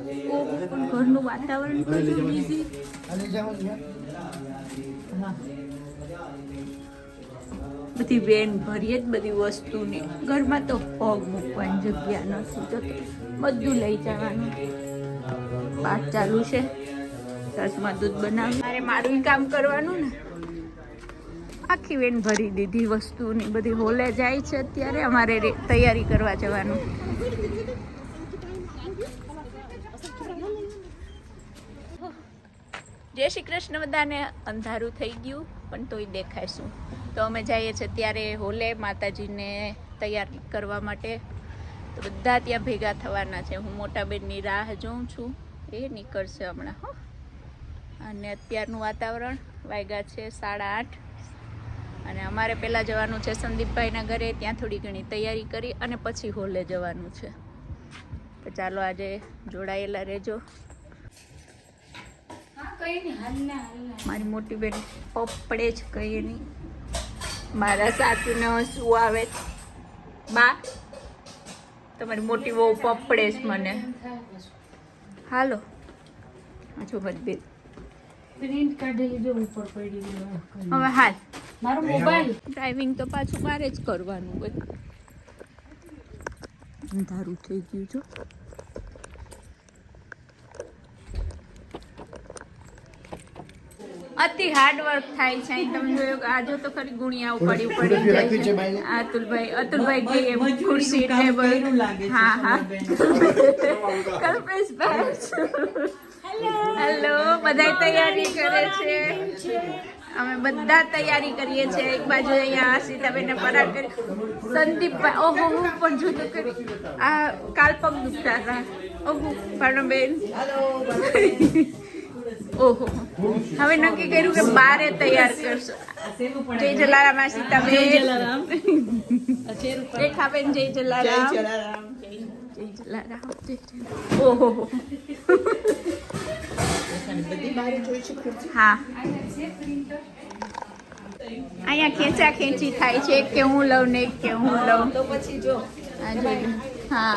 પણ ઘરનું વાતાવરણ કેટલું બીઝી. બધી વેન ભરીએ જ બધી વસ્તુની. ઘરમાં તો પગ મૂકવાની જગ્યા નથી, તો બધું લઈ જવાનું. પાઠ ચાલુ છે, સાસમાં દૂધ બનાવી મારે મારું કામ કરવાનું ને. આખી વેન ભરી દીધી વસ્તુની બધી. હોલે જાય છે અત્યારે, અમારે તૈયારી કરવા જવાનું. જય શ્રી કૃષ્ણ બધાને. અંધારું થઈ ગયું પણ તોય દેખાઈશું. તો અમે જઈએ છીએ ત્યારે હોલે માતાજીને તૈયાર કરવા માટે. તો બધા ત્યાં ભેગા થવાના છે. હું મોટા બેનની રાહ જોઉં છું, એ નીકળશે હમણાં. હો, અને અત્યારનું વાતાવરણ વાગ્યા છે 8:30. અને અમારે પહેલાં જવાનું છે સંદીપભાઈના ઘરે. ત્યાં થોડી ઘણી તૈયારી કરી અને પછી હોલે જવાનું છે. તો ચાલો આજે જોડાયેલા રહેજો. મારી મોટી બેન પપડે જ કહીએ નહીં. મારા સાસુને શું આવે છે બા, તમારી મોટી બહુ પપડે છે મને. હાલો જો મારી બેન પ્રિન્ટ કાઢેલી જો ઉપર પડી ગયો. હવે હાલ મારો મોબાઈલ ડ્રાઇવિંગ તો પાછું મારે જ કરવાનું હોય. અંધારું થઈ ગયું જો. અતિ હાર્ડ વર્ક થાય છે. તમે જોયું આજો તો ખરી ગુણિયા ઉપાડી જાય છે. અતુલભાઈ ગઈ એમ ખુરશી ટેબલ. હા હા કલ્પેશભાઈ હેલો. બધા તૈયારી કરે છે, અમે બધા તૈયારી કરીએ છીએ. એક બાજુ અહીંયા સીતાબેન પરાર કરી, સંદીપભાઈ ઓહો પણ જોતો કરી આ કાલપક દુખતા હતા. ઓહો ભાણબેન ઓહો. હવે નક્કી કર્યું કે બારે તૈયાર કરશો. જય જલારામ સીતાબેન. રેખાબેન જય જલારામ. જય જલારામ. ઓહો હા, અહીંયા ખેંચા ખેંચી થાય છે કે હું લઉં ને કે હું લઉં. તો પછી જો હા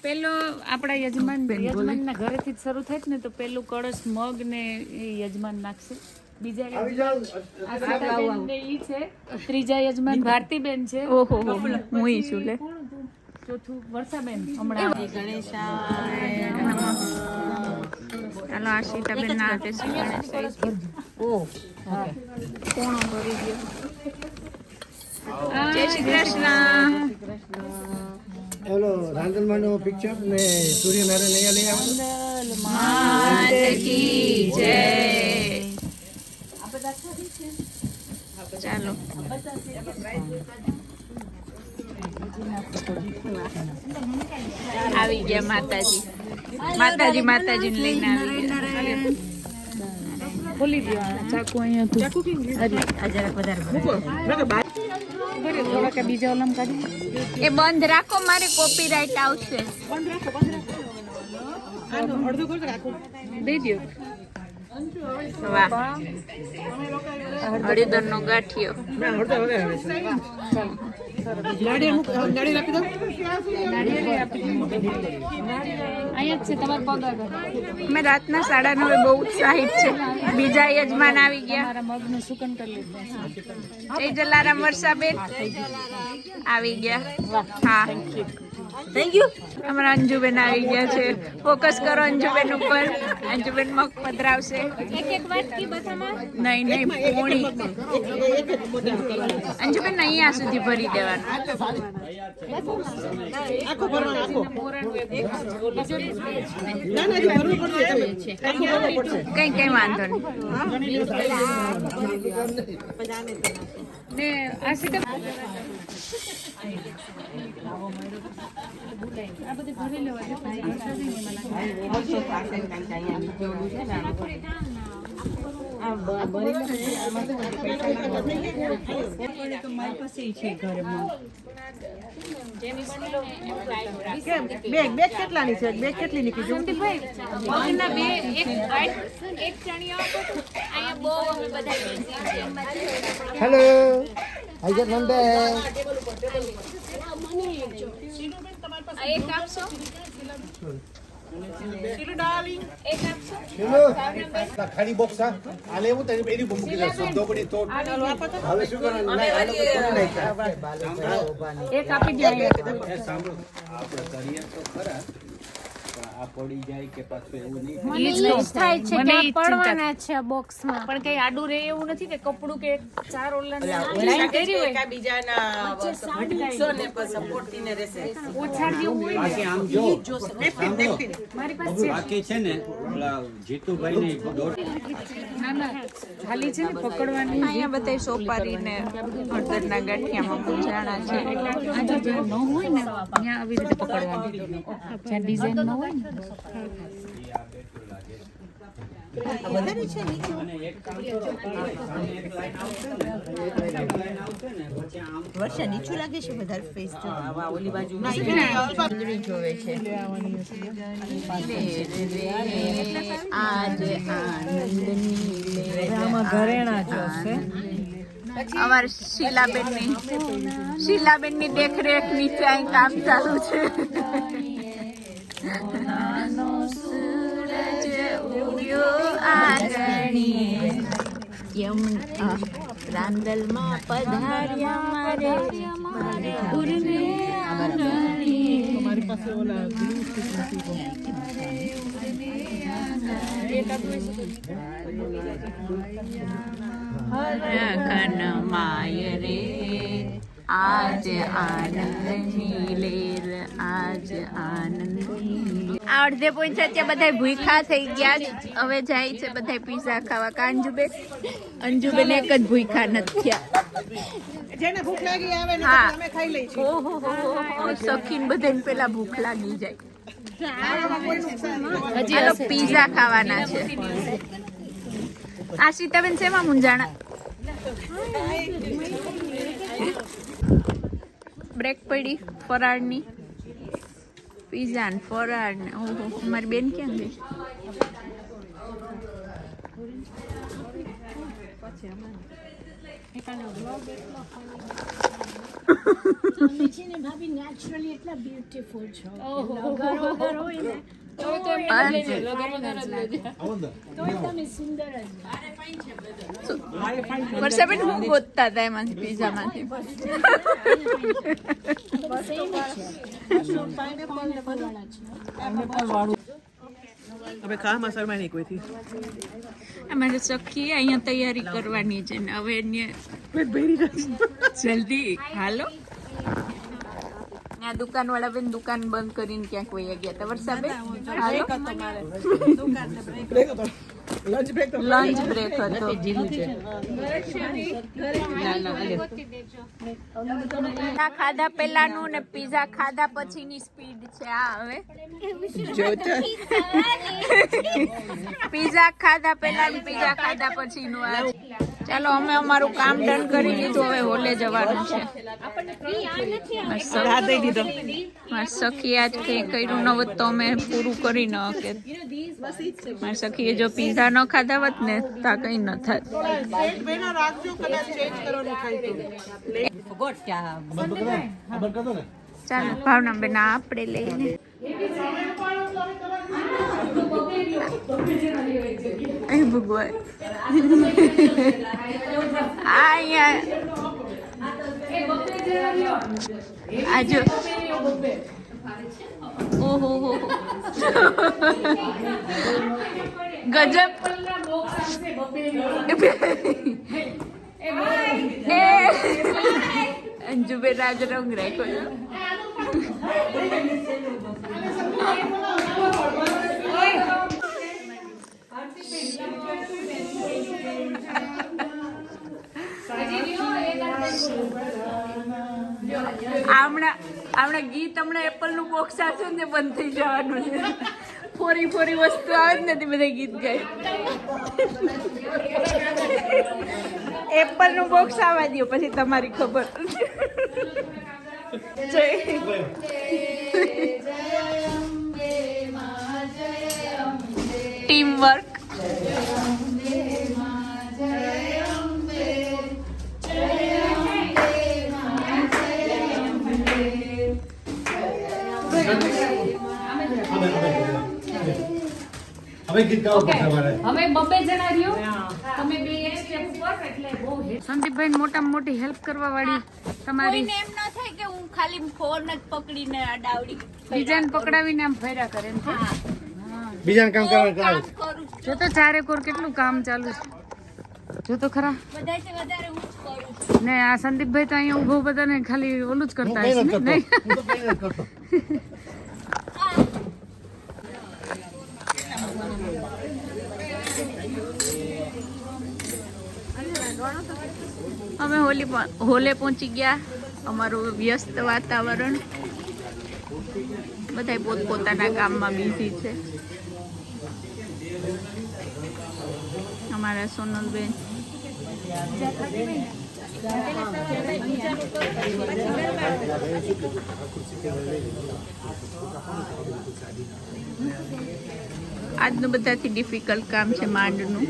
પેલો આપણા યજમાનના ઘરેથી જ શરૂ થાય ને, તો પેલું કળશ મગ ને એ યજમાન નાખશે. બીજા યજમાન ઈ છે, ત્રીજા યજમાન ભારતીબેન છે. ઓહો હું છું લે. ચોથું વર્ષાબેન. હમણાં ચાલો આ સીતાબેન ના હાથે કોણો ભરી ગયો. જય શ્રી કૃષ્ણ. હેલો રાંદલમાનો પિક્ચર ને સૂર્યનારાયણ અહીંયા લઈ આવો. માતા કી જય. ચાલો આવી ગયા માતાજી. માતાજીને લઈને આવી ગયા. ખોલી દો ચાકુ. અહીંયા થોડાક બીજા ઓલમ કાઢી. એ બંધ રાખો, મારે કોપીરાઈટ આવશે. દઈ દો. વાહ, હળદરનો ગાંઠિયો. અહીંયા જ છે તમારા પગ આગળ. અમે રાતના 9:30 બહુ ઉત્સાહિત છે. બીજા યજમાન આવી ગયા. મારા મગનું સુકન કરી લીધું. જય જલારામ વર્ષાબેન આવી ગયા. હા થેન્ક યુ. અમારા અંજુબેન આવી ગયા છે. ફોકસ કરો અંજુબેન ઉપર. અંજુબેન મગ પધરાવશે. એક વાટકી બધામાં નહીં પોણી. અંજુબેન અહીંયા સુધી ભરી દેવાનું. કઈ વાંધો નહીં. ને આ સીધા આ બધી ભરી લેવા દે. બેગ કેટલાની છે? બેગ કેટલી ની કીધું? Hello I get one bag. એક આપશો ખાલી બોક્સ આ લેવું તો એની મૂકી દે શબ્દો પડી તો હવે શું કરવાનું ના આને તો થોડું નાખ્યા એક આપી દો સાંભળો આપણે કરીએ તો ખરા આ પડી જાય કે પાછું એવું નહીં મને ઈ જ થાય છે કે આ પડવાના છે બોક્સમાં પણ કઈ આડું રે એવું નથી કે કપડું કે ચાર ઓલાને લાઈન કરી હોય બીજાના ભટકાઈ ને પર સપોર્ટ થીને રહેશે ઓછા જેવું હોય ને બાકી આમ જો મારી પાસે છે બાકી છે ને ઓલા જીતુભાઈ ની ના ના ખાલી છે ને પકડવાની અહીંયા બધા સોપારી ને હળદરના ગાંઠિયામાં મૂંઝાણા છે આ જો જ્યાં ન હોય ને ત્યાં આવી રીતે પકડવાનું જ્યાં ડિઝાઇન ન હોય ને વધારે છે નીચે અને એક કામ કરો એક લાઈન આવશે ને એક લાઈન આવશે ને પછી આમ વર્ષા નીચું લાગે છે વધારે ફેસ જો આ ઓલી બાજુ ના જોવે છે આજ આનંદની આમાં ઘરેણા જોશે અમાર શીલાબેનની દેખરેખ નીચે અહીં કામ ચાલુ છે નાનો સૂરજ ઉગ્યો આંગણીએ રાંદલમાં પધાર્યા મારે ઉરને આંગણીએ તમારી પાસે ઓલા હરખન માય રે આજ આનંદની લેર આજ આનંદની આ અડધે પહોંચ્યા ત્યાં બધા ભૂખા થઈ ગયા જ. હવે જાય છે બધા પીઝા ખાવા કાંજુબેન અંજુબેન એક જ ભૂખા નથી થયા. જેને ભૂખ લાગી આવે ને હા. અમે ખાઈ લઈ છીએ ઓહો સખીન બધાને પેલા ભૂખ લાગી જાય. હાલો પીઝા ખાવાના છે. આ સીતાબેન શેમાં મૂંઝાણા? બ્રેક પડી ફરાળની પીઝા ને ફરાળ ને ઓહો મારી બેન ક્યાં ગઈ? વર્ષાબેન હું ગોતતા હતા એમાંથી પીઝામાંથી. હવે ખામાં શરમાઈ નહીં કોઈથી અમારે સખી અહીંયા તૈયારી કરવાની છે ને હવે જલ્દી હાલો. આ દુકાન વાળા બેન દુકાન બંધ કરીને ક્યાંક વહી ગયા હતા. વર્ષાબેન હાલો લંચ બ્રેક તો લંચ બ્રેક હતો. પીઝા ખાધા પહેલાનું ને પીઝા ખાધા પછીની સ્પીડ છે આ. હવે પીઝા ખાધા પહેલા ને પીઝા ખાધા પછીનું આ. ચાલો અમે અમારું કામ ડન કરી લીધું. હવે હોલે જવાનું છે. મારી સખી આજ કઈ કર્યું ન હોત તો અમે પૂરું કરી ન કે મારી સખીએ જો પીઝા ન ખાધા હોત ને તા કઈ ન થાત. રાખજો કદાચ ચેન્જ કરવાનું થાય તો ચાલો ભાવના બેન આપણે લઈને અહીં ભગવાન અહીંયા આજો ઓહો હો ગજબ. અંજુબે રાજ રંગ રાખ્યો. હમણાં ગીત હમણાં એપલ નું બોક્સ આવશે ને બંધ થઈ જવાનું છે. ફોરી ફોરી વસ્તુ આવે જ નથી બધા ગીત ગાય. એપલ નું બોક્સ આવવા દો પછી તમારી ખબર. Team work. હવે ગીત ગાવું પડશે અમારે. હવે બબે જણા રહ્યો તમે બે એક સ્ટેપ ઉપર એટલે બહુ સંદીપભાઈ મોટામાં મોટી હેલ્પ કરવા વાળી તમારી કોઈને એમ ન થાય કે હું ખાલી ફોન જ પકડીને અડાવડી બીજાને પકડાવીને આમ ફેરા કરે એમ છે? બીજાને કામ કરવા કામ કરાવે. કરું છું. જો તો ચારેકોર કેટલું કામ ચાલુ છે જો તો ખરા બધાથી વધારે હું જ કરું છું. ને આ સંદીપભાઈ તો અહીંયા ઉભો બધાને ખાલી ઓલું જ હું કરતા કઈ હશે નથી ને? કરતો. નહીં હું તો કઈ નથી કરતો. અમે હોલે પહોંચી ગયા. અમારું વ્યસ્ત વાતાવરણ, બધા પોતપોતાના કામમાં બિઝી છે. અમારા સોનલબેન આજનું બધાથી ડિફિકલ્ટ કામ છે માંડનું,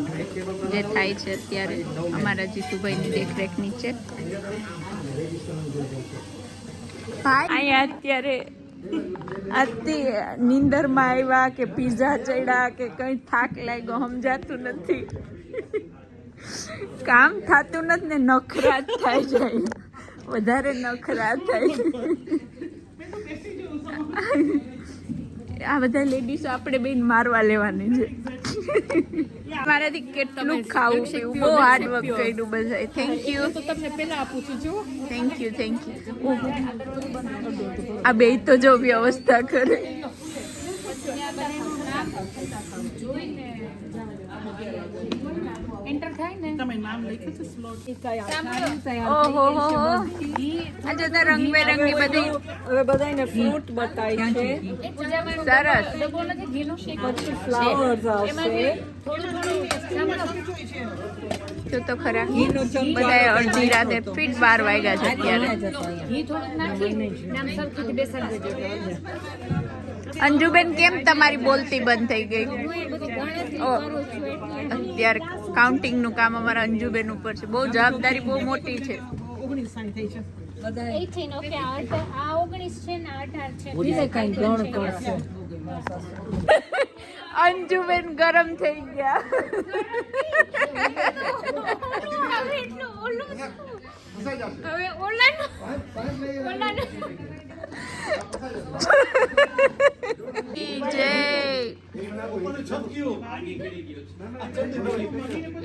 જે થાય છે અત્યારે અમારા જીતુભાઈની દેખરેખ નીચે. અહીંયા અત્યારે નીંદરમાં આવ્યા કે પીઝા ચડ્યા કે કઈ થાક લાગ્યો સમજાતું નથી. કામ થતું નથી ને નખરા જ થાય જાય, વધારે નખરા થાય. આ બધા લેડીઝો આપણે બેન મારવા લેવાની છે. મારાથી કેટલું ખાવું પીવું, બહુ હાર્ડ વર્ક કર્યું બધાએ. Thank you. તમને પહેલા આપું છું જો. Thank you. આ બે તો જો વ્યવસ્થા કરે. એન્ટર થાય ને ઓહો હો હો. આ જો તો રંગબેરંગી બધી હવે બધાને ફ્રૂટ બતાય છે, સરસ. ફ્લાવર્સ આવશે, જો તો ખરા બધાએ અડધી રાતે ફીટ 12 વાગ્યા છે અત્યારે. ઘી થોડુંક નાખી નામ સરખી બેસાડી દેજો. અંજુબેન કેમ તમારી બોલતી બંધ થઈ ગઈ? અત્યારે કાઉન્ટિંગ નું કામ અમારા અંજુબેન ઉપર છે. બહુ જવાબદારી બહુ મોટી છે. અંજુબેન ગરમ થઈ ગયા.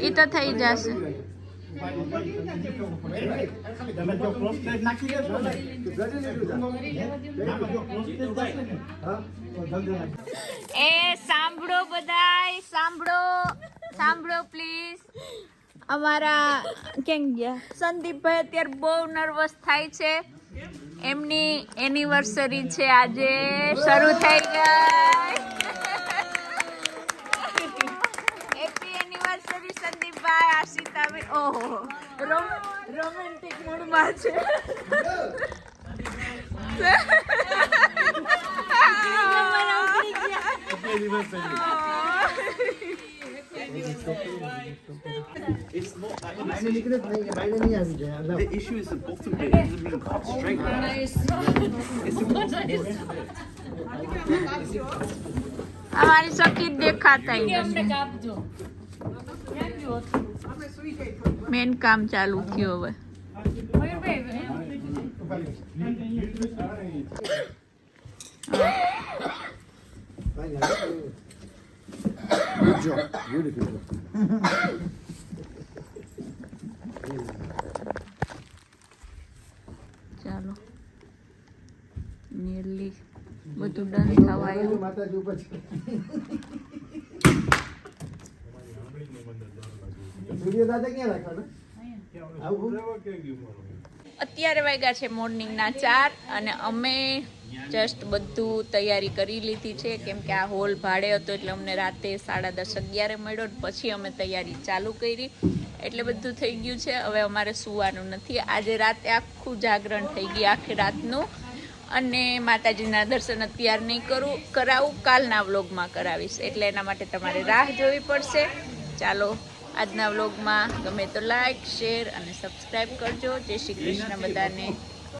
ઈ તો થઈ જશે. એ સાંભળો બધાય, સાંભળો પ્લીઝ. અમારા કેમ ગયા સંદીપભાઈ અત્યારે બહુ નર્વસ થાય છે. એમની એનિવર્સરી છે આજે, શરૂ થઈ ગઈ. હેપી એનિવર્સરી સંદીપભાઈ, આશિતાબેન. ઓહો રોમેન્ટિક મૂડમાં છે. The issue is the bottom bit doesn't mean cut straight. અમારી સખી દેખાતા મેન કામ ચાલુ થયું હવે. Good job. Beautiful job. ચાલો નિયરલી બધું ડન થવા આવ્યું. માતાજી ઉપર છે. સૂર્ય દાદા ક્યાં રાખવાના? અત્યારે વાગ્યા છે મોર્નિંગના 4 અને અમે જસ્ટ બધું તૈયારી કરી લીધી છે, કેમ કે આ હોલ ભાડે હતો એટલે અમને રાતે 10:30-11 મળ્યો. પછી અમે તૈયારી ચાલુ કરી એટલે બધું થઈ ગયું છે. હવે અમારે સુવાનું નથી. આજે રાતે આખું જાગરણ થઈ ગયું, આખી રાતનું. અને માતાજીના દર્શન અત્યારે નહીં કરાવું, કાલના વ્લોગમાં કરાવીશ. એટલે એના માટે તમારે રાહ જોવી પડશે. ચાલો આજના વ્લોગમાં ગમે તો લાઈક, શેર અને સબસ્ક્રાઈબ કરજો. જય શ્રી કૃષ્ણ બધાને.